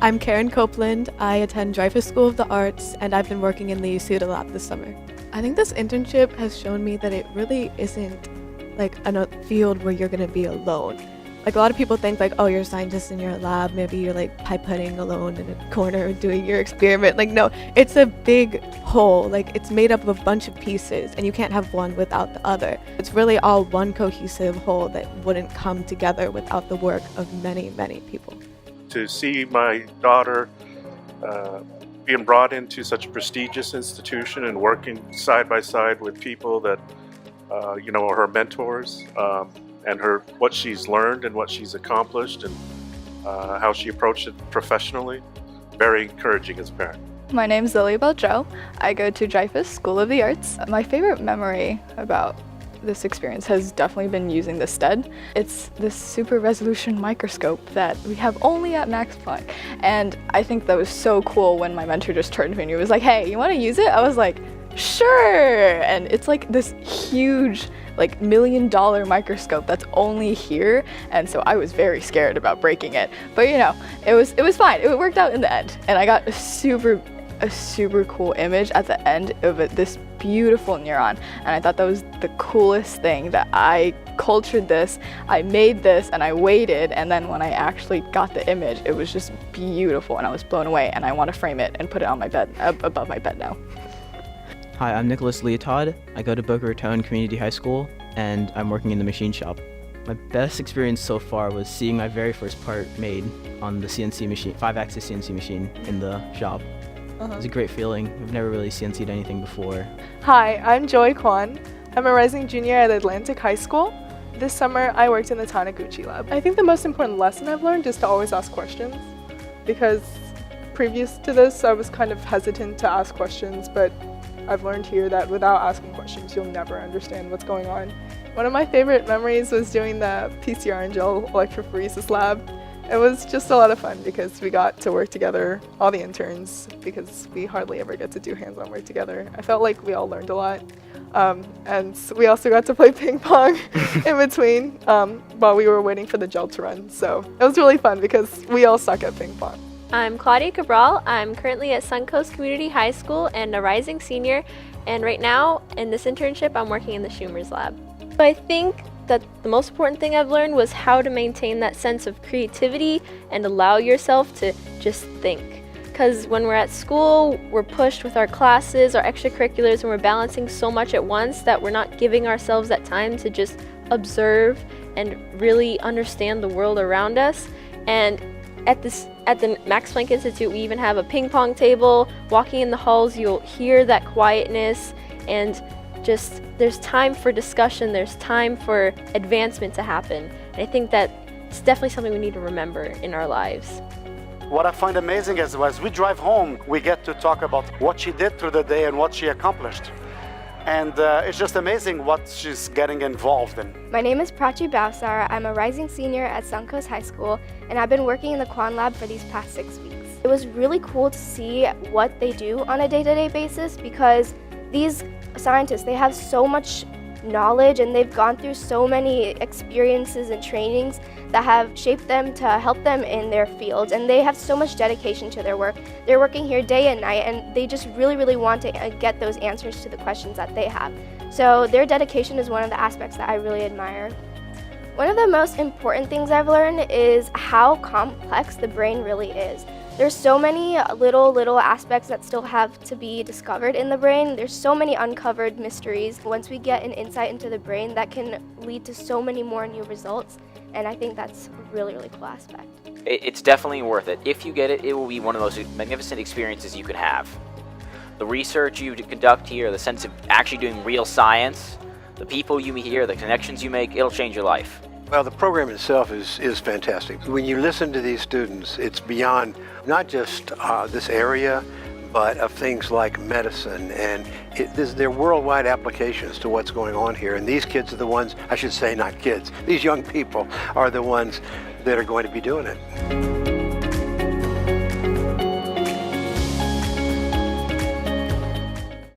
I'm Karen Copeland. I attend Dreyfus School of the Arts, and I've been working in the UCUDA lab this summer. I think this internship has shown me that it really isn't like a field where you're going to be alone. Like a lot of people think like, oh, you're a scientist in your lab, maybe you're like pipetting alone in a corner doing your experiment. Like no, it's a big whole, like it's made up of a bunch of pieces and you can't have one without the other. It's really all one cohesive whole that wouldn't come together without the work of many, many people. To see my daughter being brought into such a prestigious institution and working side by side with people that are her mentors, and what she's learned and what she's accomplished and how she approached it professionally, very encouraging as a parent. My name's Lily Beljo. I go to Dreyfus School of the Arts. My favorite memory about this experience has definitely been using the STED. It's this super resolution microscope that we have only at Max Planck. And I think that was so cool when my mentor just turned to me and he was like, hey, you want to use it? I was like, sure. And it's like this huge, like $1 million microscope that's only here. And so I was very scared about breaking it. But it was fine. It worked out in the end. And I got a super cool image at the end of this beautiful neuron, and I thought that was the coolest thing, that I cultured this, I made this, and I waited, and then when I actually got the image, it was just beautiful and I was blown away, and I want to frame it and put it on my bed, above my bed now. Hi, I'm Nicholas Leotard. I go to Boca Raton Community High School and I'm working in the machine shop. My best experience so far was seeing my very first part made on the CNC machine, 5-axis CNC machine in the shop. It was a great feeling. I've never really CNC'd anything before. Hi, I'm Joy Kwan. I'm a rising junior at Atlantic High School. This summer, I worked in the Taniguchi lab. I think the most important lesson I've learned is to always ask questions, because previous to this, I was kind of hesitant to ask questions, but I've learned here that without asking questions, you'll never understand what's going on. One of my favorite memories was doing the PCR and gel electrophoresis lab. It was just a lot of fun because we got to work together, all the interns, because we hardly ever get to do hands-on work together. I felt like we all learned a lot. And we also got to play ping pong in between while we were waiting for the gel to run. So it was really fun because we all suck at ping pong. I'm Claudia Cabral. I'm currently at Suncoast Community High School and a rising senior. And right now, in this internship, I'm working in the Schumer's lab. But I think that the most important thing I've learned was how to maintain that sense of creativity and allow yourself to just think. Because when we're at school, we're pushed with our classes, our extracurriculars, and we're balancing so much at once that we're not giving ourselves that time to just observe and really understand the world around us. And at the Max Planck Institute, we even have a ping pong table. Walking in the halls, you'll hear that quietness, and just there's time for discussion, there's time for advancement to happen. And I think that it's definitely something we need to remember in our lives. What I find amazing is as we drive home, we get to talk about what she did through the day and what she accomplished. And it's just amazing what she's getting involved in. My name is Prachi Bowsar. I'm a rising senior at Suncoast High School, and I've been working in the Quan Lab for these past 6 weeks. It was really cool to see what they do on a day-to-day basis, because these scientists, they have so much knowledge and they've gone through so many experiences and trainings that have shaped them to help them in their fields, and they have so much dedication to their work. They're working here day and night, and they just really want to get those answers to the questions that they have. So their dedication is one of the aspects that I really admire. One of the most important things I've learned is how complex the brain really is. There's so many little aspects that still have to be discovered in the brain. There's so many uncovered mysteries. Once we get an insight into the brain, that can lead to so many more new results. And I think that's a really cool aspect. It's definitely worth it. If you get it, it will be one of the most magnificent experiences you could have. The research you conduct here, the sense of actually doing real science, the people you meet here, the connections you make, it'll change your life. Well, the program itself is fantastic. When you listen to these students, it's beyond not just this area, but of things like medicine, and there are worldwide applications to what's going on here. And these kids are the ones, I should say not kids, these young people are the ones that are going to be doing it.